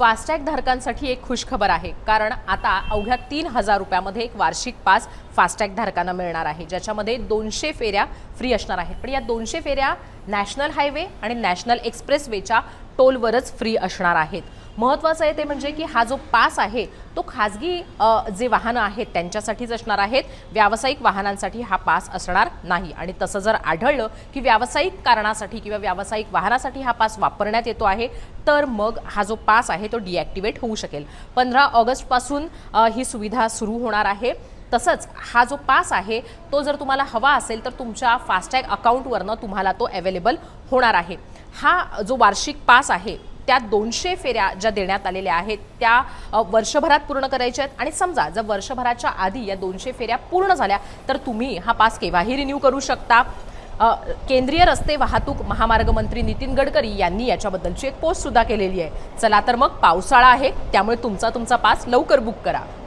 FASTag धारकांसाठी एक खुशखबर आहे, कारण आता अवघ्या 3000 रुपयामध्ये एक वार्षिक पास फास्टॅग धारकांना मिळणार आहे, ज्याच्यामध्ये 200 फेऱ्या फ्री असणार आहेत। पण या 200 फेऱ्या नॅशनल हायवे आणि नॅशनल एक्सप्रेसवेच्या टोलवरच फ्री असणार आहेत। महत्त्वाचं आहे ते म्हणजे की हा जो पास आहे तो खाजगी जे वाहनं आहेत त्यांच्यासाठीच असणार आहेत, व्यावसायिक वाहनांसाठी हा पास असणार नाही। आणि तसं जर आढळलं की व्यावसायिक कारणासाठी किंवा व्यावसायिक वाहनासाठी हा पास वापरण्यात येतो आहे, तर मग हा जो पास आहे तो डिॲक्टिवेट होऊ शकेल। 15 ऑगस्ट पासून ही सुविधा सुरू होणार आहे। तसंच हा जो पास आहे तो जर तुम्हाला हवा असेल तर तुमच्या फास्टॅग अकाउंटवरनं तुम्हाला तो अवेलेबल होणार आहे। हा जो वार्षिक पास आहे त्या 200 फेऱ्या ज्या देण्यात आलेल्या आहेत त्या वर्षभरात पूर्ण करायच्या आहेत। आणि समजा जर वर्षभराच्या आधी या 200 फेऱ्या पूर्ण झाल्या तर तुम्ही हा पास केव्हाही रिन्यू करू शकता। केंद्रीय रस्ते वाहतूक महामार्ग मंत्री नितीन गडकरी यांनी याच्याबद्दलची एक पोस्ट सुद्धा केलेली आहे। चला तर मग पावसाळा आहे, त्यामुळे तुमचा पास लवकर बुक करा।